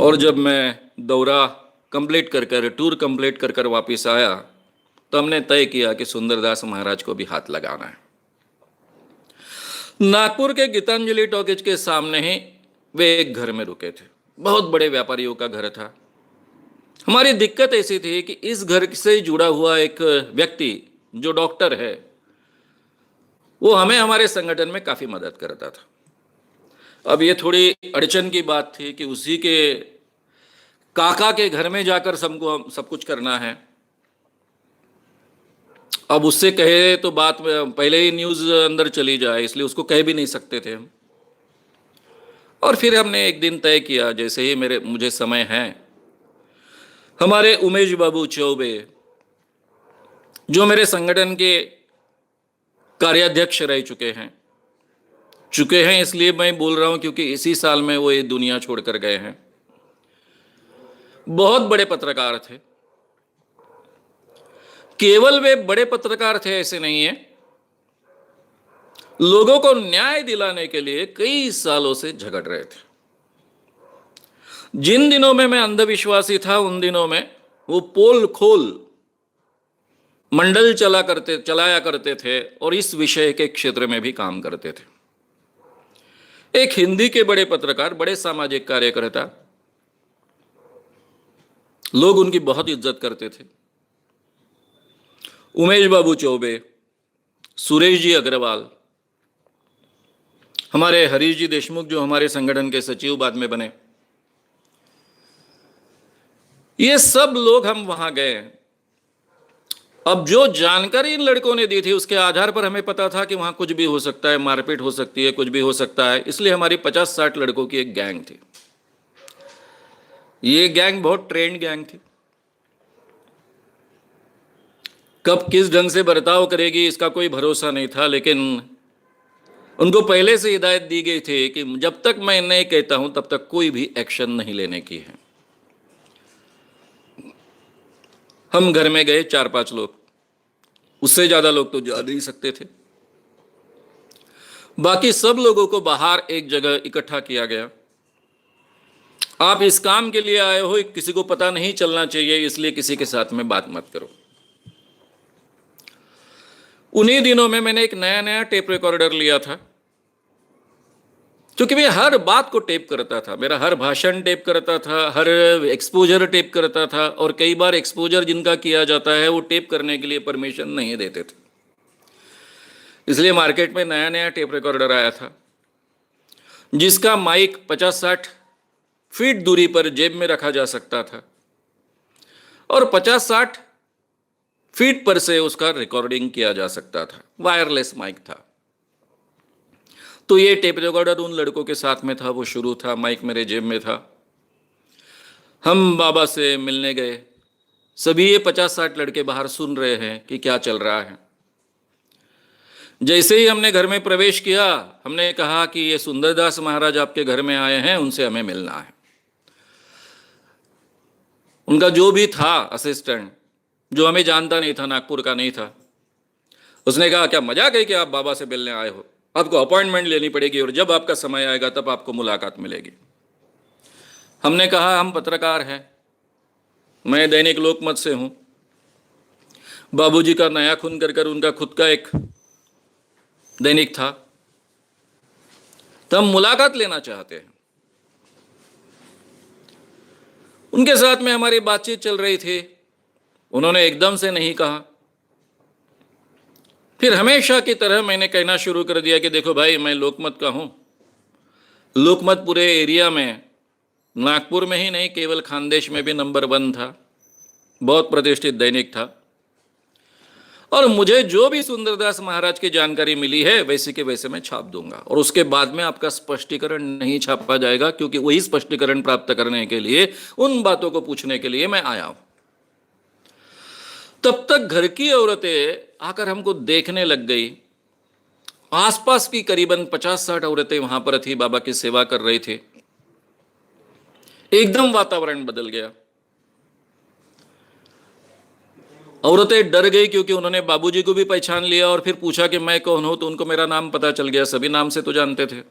और जब मैं दौरा कंप्लीट कर कर टूर कंप्लीट कर कर वापस आया तो हमने तय किया कि सुंदरदास महाराज को भी हाथ लगाना है। नागपुर के गीतांजलि टॉकीज के सामने ही वे एक घर में रुके थे। बहुत बड़े व्यापारियों का घर था। हमारी दिक्कत ऐसी थी कि इस घर से जुड़ा हुआ एक व्यक्ति जो डॉक्टर है वो हमें हमारे संगठन में काफी मदद करता था। अब ये थोड़ी अड़चन की बात थी कि उसी के काका के घर में जाकर सबको सब कुछ करना है। अब उससे कहे तो बात पहले ही न्यूज़ अंदर चली जाए, इसलिए उसको कह भी नहीं सकते थे हम। और फिर हमने एक दिन तय किया, जैसे ही मुझे समय है, हमारे उमेश बाबू चौबे जो मेरे संगठन के कार्याध्यक्ष रह चुके हैं इसलिए मैं बोल रहा हूं क्योंकि इसी साल में वो ये दुनिया छोड़कर गए हैं। बहुत बड़े पत्रकार थे। केवल वे बड़े पत्रकार थे ऐसे नहीं है, लोगों को न्याय दिलाने के लिए कई सालों से झगड़ रहे थे। जिन दिनों में मैं अंधविश्वासी था उन दिनों में वो पोल खोल मंडल चलाया करते थे और इस विषय के क्षेत्र में भी काम करते थे। एक हिंदी के बड़े पत्रकार, बड़े सामाजिक कार्यकर्ता, लोग उनकी बहुत इज्जत करते थे। उमेश बाबू चौबे, सुरेश जी अग्रवाल, हमारे हरीश जी देशमुख जो हमारे संगठन के सचिव बाद में बने, ये सब लोग हम वहां गए। अब जो जानकारी इन लड़कों ने दी थी उसके आधार पर हमें पता था कि वहां कुछ भी हो सकता है, मारपीट हो सकती है, कुछ भी हो सकता है। इसलिए हमारी 50-60 लड़कों की एक गैंग थी। ये गैंग बहुत ट्रेंड गैंग थी। कब किस ढंग से बर्ताव करेगी इसका कोई भरोसा नहीं था, लेकिन उनको पहले से हिदायत दी गई थी कि जब तक मैं नहीं कहता हूं तब तक कोई भी एक्शन नहीं लेने की है। हम घर में गए 4-5 लोग, उससे ज्यादा लोग तो जा नहीं सकते थे। बाकी सब लोगों को बाहर एक जगह इकट्ठा किया गया। आप इस काम के लिए आए हो, किसी को पता नहीं चलना चाहिए, इसलिए किसी के साथ में बात मत करो। उन्हीं दिनों में मैंने एक नया टेप रिकॉर्डर लिया था, क्योंकि मैं हर बात को टेप करता था। मेरा हर भाषण टेप करता था, हर एक्सपोजर टेप करता था, और कई बार एक्सपोजर जिनका किया जाता है वो टेप करने के लिए परमिशन नहीं देते थे। इसलिए मार्केट में नया टेप रिकॉर्डर आया था जिसका माइक 50-60 फीट दूरी पर जेब में रखा जा सकता था और 50-60 फीट पर से उसका रिकॉर्डिंग किया जा सकता था। वायरलेस माइक था। तो ये टेप रिकॉर्डर उन लड़कों के साथ में था, वो शुरू था, माइक मेरे जेब में था। हम बाबा से मिलने गए। सभी ये 50-60 लड़के बाहर सुन रहे हैं कि क्या चल रहा है। जैसे ही हमने घर में प्रवेश किया, हमने कहा कि ये सुंदरदास महाराज आपके घर में आए हैं, उनसे हमें मिलना है। उनका जो भी था असिस्टेंट, जो हमें जानता नहीं था, नागपुर का नहीं था, उसने कहा क्या मजाक है कि आप बाबा से मिलने आए हो? आपको अपॉइंटमेंट लेनी पड़ेगी और जब आपका समय आएगा तब आपको मुलाकात मिलेगी। हमने कहा हम पत्रकार हैं, मैं दैनिक लोकमत से हूं। बाबूजी का नया खून कर उनका खुद का एक दैनिक था, तो हम मुलाकात लेना चाहते हैं। उनके साथ में हमारी बातचीत चल रही थी। उन्होंने एकदम से नहीं कहा। फिर हमेशा की तरह मैंने कहना शुरू कर दिया कि देखो भाई, मैं लोकमत का हूं। लोकमत पूरे एरिया में, नागपुर में ही नहीं केवल खानदेश में भी नंबर 1 था, बहुत प्रतिष्ठित दैनिक था। और मुझे जो भी सुंदरदास महाराज की जानकारी मिली है वैसे के वैसे मैं छाप दूंगा, और उसके बाद में आपका स्पष्टीकरण नहीं छापा जाएगा, क्योंकि वही स्पष्टीकरण प्राप्त करने के लिए, उन बातों को पूछने के लिए मैं आया हूं। तब तक घर की औरतें आकर हमको देखने लग गई। आसपास की करीबन 50-60 औरतें वहां पर थी, बाबा की सेवा कर रही थी। एकदम वातावरण बदल गया। औरतें डर गई क्योंकि उन्होंने बाबूजी को भी पहचान लिया और फिर पूछा कि मैं कौन हूं, तो उनको मेरा नाम पता चल गया। सभी नाम से तो जानते थे।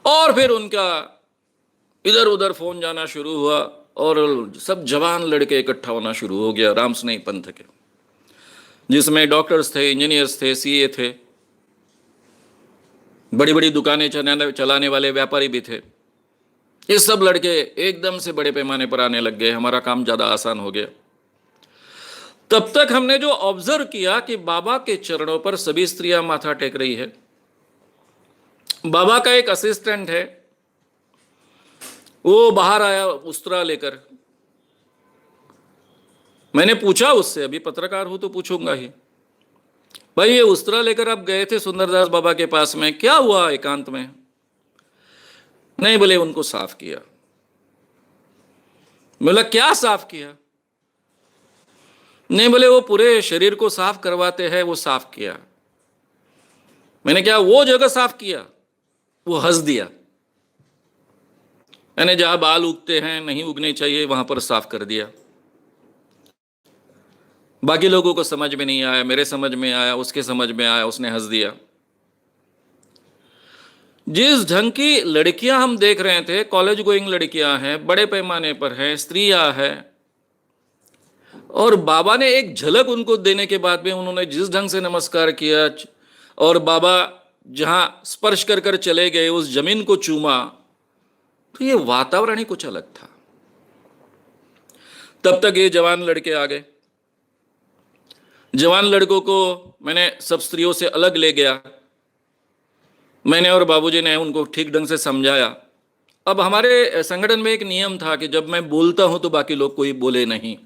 और फिर उनका इधर उधर फोन जाना शुरू हुआ और सब जवान लड़के इकट्ठा होना शुरू हो गया राम स्नेही पंथ के, जिसमें डॉक्टर्स थे, इंजीनियर्स थे, सीए थे, बड़ी बड़ी दुकानें चलाने वाले व्यापारी भी थे। ये सब लड़के एकदम से बड़े पैमाने पर आने लग गए, हमारा काम ज़्यादा आसान हो गया। तब तक हमने जो ऑब्जर्व किया कि बाबा के चरणों पर सभी स्त्रियां माथा टेक रही है। बाबा का एक असिस्टेंट है, वो बाहर आया उस्तरा लेकर। मैंने पूछा उससे, अभी पत्रकार हूं तो पूछूंगा ही, भाई ये उस्तरा लेकर आप गए थे सुंदरदास बाबा के पास में, क्या हुआ एकांत में? नहीं, बोले उनको साफ किया। बोला क्या साफ किया? नहीं, बोले वो पूरे शरीर को साफ करवाते हैं, वो साफ किया। मैंने क्या वो जगह साफ किया? वो हंस दिया। मैंने जहां बाल उगते हैं, नहीं उगने चाहिए, वहां पर साफ कर दिया। बाकी लोगों को समझ में नहीं आया, मेरे समझ में आया, उसके समझ में आया, उसने हंस दिया। जिस ढंग की लड़कियां हम देख रहे थे, कॉलेज गोइंग लड़कियां हैं, बड़े पैमाने पर हैं, स्त्रियां हैं, और बाबा ने एक झलक उनको देने के बाद में उन्होंने जिस ढंग से नमस्कार किया, और बाबा जहां स्पर्श कर कर चले गए, उस जमीन को चूमा, तो ये वातावरण ही कुछ अलग था। तब तक ये जवान लड़के आ गए। जवान लड़कों को मैंने सब स्त्रियों से अलग ले गया। मैंने और बाबूजी ने उनको ठीक ढंग से समझाया। अब हमारे संगठन में एक नियम था कि जब मैं बोलता हूं तो बाकी लोग कोई बोले नहीं।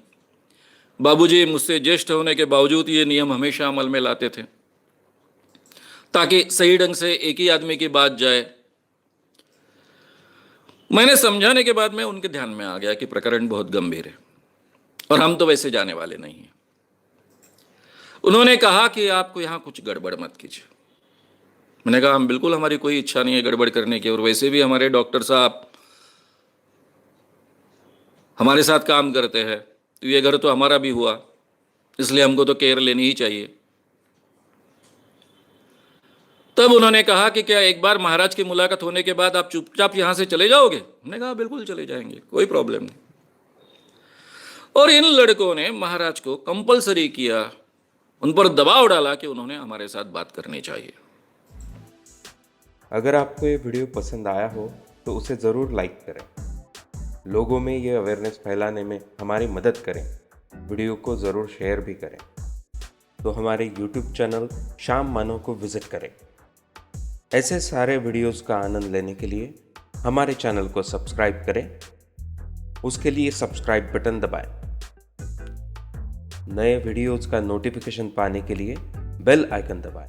बाबूजी मुझसे ज्येष्ठ होने के बावजूद ये नियम हमेशा अमल में लाते थे, ताकि सही ढंग से एक ही आदमी की बात जाए। मैंने समझाने के बाद में उनके ध्यान में आ गया कि प्रकरण बहुत गंभीर है और हम तो वैसे जाने वाले नहीं हैं। उन्होंने कहा कि आपको यहां कुछ गड़बड़ मत कीजिए। मैंने कहा हम बिल्कुल, हमारी कोई इच्छा नहीं है गड़बड़ करने की, और वैसे भी हमारे डॉक्टर साहब हमारे साथ काम करते हैं, तो ये घर तो हमारा भी हुआ, इसलिए हमको तो केयर लेनी ही चाहिए। तब उन्होंने कहा कि क्या एक बार महाराज की मुलाकात होने के बाद आप चुपचाप यहां से चले जाओगे? हमने कहा बिल्कुल चले जाएंगे, कोई प्रॉब्लम नहीं। और इन लड़कों ने महाराज को कंपलसरी किया, उन पर दबाव डाला कि उन्होंने हमारे साथ बात करनी चाहिए। अगर आपको ये वीडियो पसंद आया हो तो उसे ज़रूर लाइक करें, लोगों में ये अवेयरनेस फैलाने में हमारी मदद करें। वीडियो को ज़रूर शेयर भी करें। तो हमारे YouTube चैनल श्याम मानव को विज़िट करें। ऐसे सारे वीडियोस का आनंद लेने के लिए हमारे चैनल को सब्सक्राइब करें। उसके लिए सब्सक्राइब बटन दबाएं। नए वीडियोस का नोटिफिकेशन पाने के लिए बेल आइकन दबाएं।